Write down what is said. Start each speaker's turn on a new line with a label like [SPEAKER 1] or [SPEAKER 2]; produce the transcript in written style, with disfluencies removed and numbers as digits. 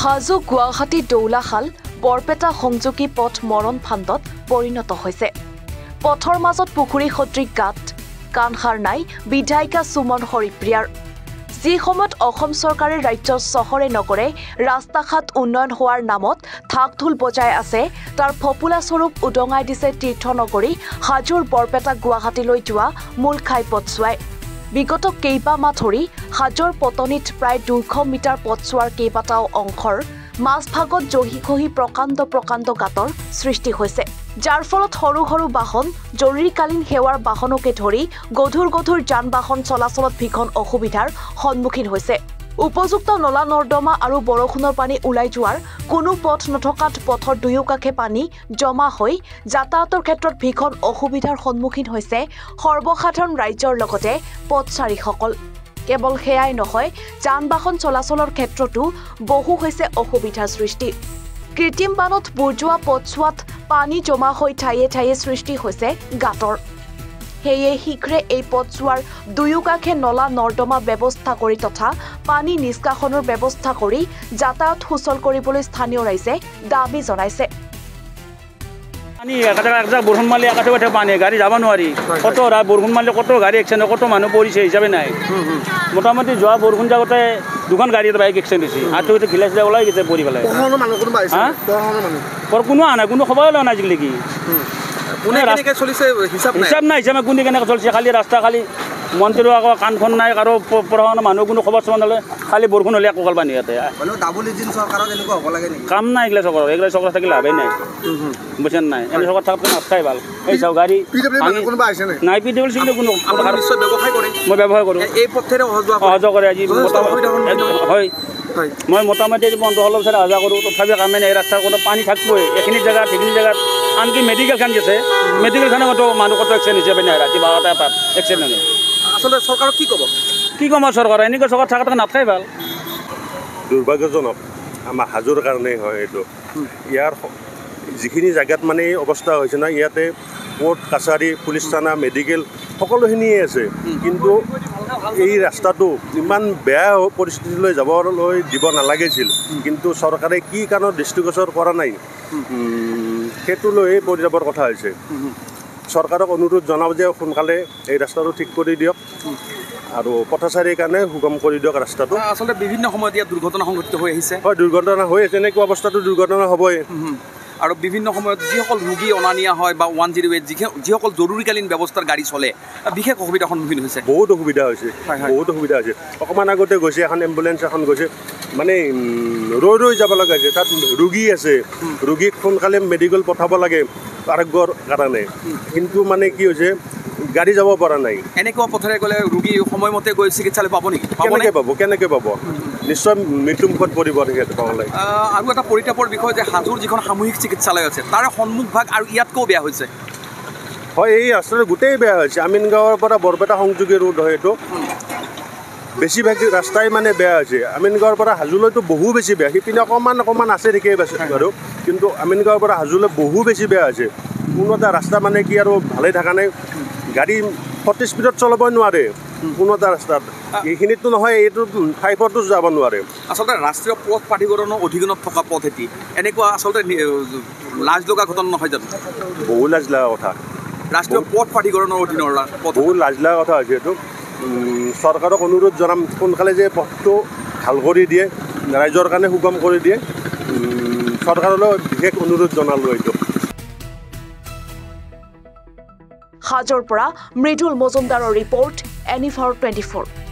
[SPEAKER 1] হাজো গুৱাহাটী দৌলাখাল বৰপেটা সংযোগী পথ মৰণ ফান্দত পৰিণত হৈছে পথৰ মাজত পুখুৰী সদৃশ গাঁত কাণসাৰ নাই বিধায়িকা সুমন হৰিপ্ৰিয়াৰ যি সময়ত অসম চৰকাৰে ৰাজ্যৰ চহৰে নগৰে ৰাস্তাঘাট উন্নয়ন হোৱাৰ নামত ঢাক-ঢোল বজাই আছে তাৰ ফপুলা স্বৰূপ উদঙাই দিছে তীৰ্থনগৰী হাজোৰ বৰপেটা গুৱাহাটীলৈ যোৱা মূল খাই পথছোৱাই বিগত কেইবা মাহ ধৰি হাজোৰ পতনিত প্ৰায় 200 মিটাৰ পথছোৱাৰ কেইবাটাও অংশৰ মাজভাগত জহি প্ৰকাণ্ড গাঁতৰ সৃষ্টি হৈছে যাৰ ফলত সৰু সৰু বাহন জৰুৰীকালীন সেৱাৰ বাহনকে ধৰি গধুৰ যান-বাহন চলাচলত ভীষণ অসুবিধাৰ সন্মুখীন হৈছে উপযুক্ত নলা নৰ্দমা আৰু বৰষুণৰ পানী ওলাই যোৱাৰ কোনো পথ নথকাত পথৰ দুয়োকাষে পানী জমা হৈ যাতায়াতৰ ক্ষেত্ৰত ভীষণ অসুবিধাৰ সন্মুখীন হৈছে সৰ্বসাধাৰণ ৰাইজৰ লগতে পথচাৰীসকল কেৱল সেয়াই নহয় যান-বাহন চলাচলৰ ক্ষেত্ৰতো বহু হৈছে অসুবিধাৰ সৃষ্টি কৃত্ৰিম বানত বুৰজোৱা পথছোৱাত পানী জমা হৈ ঠায়ে সৃষ্টি হৈছে গাঁতৰ হেয়ে শীঘ্ৰে এই পথছোৱাৰ দুয়োকাষে নলা নৰ্দমা ব্যৱস্থা কৰি তথা পানী নিষ্কাশনৰ ব্যৱস্থা কৰি যাতায়াত সুচল কৰিবলৈ স্থানীয় ৰাইজে দাবী জনাইছে
[SPEAKER 2] পানী একটা বৰষুণ মাৰিলে একাঠে পানী গাড়ী যাব নোৱাৰি কত বৰষুণ মাৰিলে কত গাড়ী এক্সিডেণ্ট কত মানুহ পৰিছে হিচাপে নাই মোটামুটি যোৱা বৰষুণ যাওঁতে দুখন গাড়ী বাইক এক্সিডেণ্ট হৈছে আৰু এইটো ঘিলাই চিলাই ওলাই গৈছে পৰি পেলাই কোনো অহা নাই কোনো খবৰে লোৱা নাই আজিলৈকে হিচাপ নাই হিচাপে কোনে কেনেকৈ চলিছে খালি ৰাস্তা খালি মন্ত্ৰীৰো আকৌ কাণখন নাই আৰু পঢ়া মানুহ কোনো খবৰ চবৰ নলয় খালি বৰষুণ হ'লে একো পানী ইয়াতে কাম নাই এইগিলা চৰকাৰ থাকিলে লাভেই নাই বুজিছেনে নাই এনে চৰকাৰ থকাতকৈ নাথাকাই ভাল এই চাওক গাড়ী নাই PWC কোনো মই ব্যৱসায় কৰোঁ অহা যোৱা কৰে আজি হয় মই মোটামুটি 15-16 বছৰ অহা যোৱা কৰোঁ তথাপি কামে নাই এই ৰাস্তাৰ কোনো পানী থাকিবই এইখিনি জেগাত আনকি মেডিকেলখন আছে মেডিকেলখনতো মানুহ কত এক্সিডেণ্ট হিচাপে নাই ৰাতি 12টা এটাত এক্সিডেণ্ট হয়
[SPEAKER 3] আচলতে চৰকাৰক কি ক'ব
[SPEAKER 2] আৰু চৰকাৰ এনেকৈ চৰকাৰ থকাতকৈ নাথাকাই ভাল
[SPEAKER 4] দুৰ্ভাগ্যজনক আমাৰ হাজোৰ কাৰণে হয় এইটো ইয়াৰ যিখিনি জেগাত মানে অৱস্থা হৈছে না ইয়াতে কোৰ্ট কাছাৰী পুলিচ থানা মেডিকেল সকলোখিনিয়ে আছে কিন্তু এই ৰাস্তাটো ইমান বেয়া পৰিস্থিতিলৈ যাবলৈ দিব নালাগিছিল কিন্তু চৰকাৰে কি কাৰণত দৃষ্টিগোচৰ কৰা নাই সেইটো লৈ পৰি যাবৰ কথা হৈছে চৰকাৰক অনুৰোধ জনাব যে সোনকালে এই ৰাস্তাটো ঠিক কৰি দিয়ক আৰু পথচাৰীৰ কাৰণে সুগম কৰি দিয়ক ৰাস্তাটো
[SPEAKER 3] আচলতে বিভিন্ন সময়ত ইয়াত দুৰ্ঘটনা সংঘটিত হৈ আহিছে
[SPEAKER 4] হয় দুৰ্ঘটনা হৈ আছে এনেকুৱা অৱস্থাটো দুৰ্ঘটনা হ'বই
[SPEAKER 3] আৰু বিভিন্ন সময়ত যিসকল ৰোগী অনা নিয়া হয় বা 108 যিসকল জৰুৰীকালীন ব্যৱস্থাৰ গাড়ী চলে বিশেষ অসুবিধাৰ সন্মুখীন হৈছে
[SPEAKER 4] বহুত অসুবিধা হৈছে অকণমান আগতে গৈছে এখন এম্বুলেঞ্চ এখন গৈছে মানে ৰৈ যাব লগা হৈছে তাত ৰোগী আছে ৰোগীক সোনকালে মেডিকেল পঠাব লাগে আৰোগ্যৰ কাৰণে কিন্তু মানে কি হৈছে গাড়ী যাব পৰা নাই
[SPEAKER 3] এনেকুৱা পথেৰে গ'লে ৰোগী সময়মতে গৈ চিকিৎসালয় পাব নেকি
[SPEAKER 4] কেনেকৈ পাব নিশ্চয় মৃত্যুমুখত পৰিব তেখেত পাবলৈ
[SPEAKER 3] আৰু এটা পৰিতাপৰ বিষয় যে হাজোৰ যিখন সামূহিক চিকিৎসালয় আছে তাৰে সন্মুখভাগ আৰু ইয়াতকৈও বেয়া হৈছে
[SPEAKER 4] হয় এই ৰাস্তাটো গোটেই বেয়া হৈছে আমিনগাঁৱৰ পৰা বৰপেটা সংযোগী ৰোড হয় এইটো বেছিভাগ ৰাস্তাই মানে বেয়া হৈছে আমিনগাঁৱৰ পৰা হাজোলৈতো বহু বেছি বেয়া সিপিনে অকণমান আছে ঠিকেই বাৰু কিন্তু আমিনগাঁৱৰ পৰা হাজোলৈ বহু বেছি বেয়া হৈছে কোনো এটা ৰাস্তা মানে কি আৰু ভালেই থকা নাই গাড়ী 40 স্পীডত চলাবই নোৱাৰে কোনো এটা ৰাস্তাত এইখিনিতো নহয় এইটো 5-তো যাব নোৱাৰে
[SPEAKER 3] আচলতে ৰাষ্ট্ৰীয় পথ প্ৰাধিকৰণৰ অধীনত থকা পথ এটি এনেকুৱা আচলতে লাজ লগা ঘটনা নহয় জানো
[SPEAKER 4] বহু লাজ লগা কথা
[SPEAKER 3] ৰাষ্ট্ৰীয় পথ প্ৰাধিকৰণৰ অধীনৰ
[SPEAKER 4] বহু লাজ লগা কথা হৈছে এইটো চৰকাৰক অনুৰোধ জনাম সোনকালে যে পথটো ভাল কৰি দিয়ে ৰাইজৰ কাৰণে সুগম কৰি দিয়ে চৰকাৰলৈ বিশেষ অনুৰোধ জনালোঁ এইটো
[SPEAKER 1] হাজোৰ পৰা মৃদুল মজুমদাৰৰ ৰিপৰ্ট NE4 24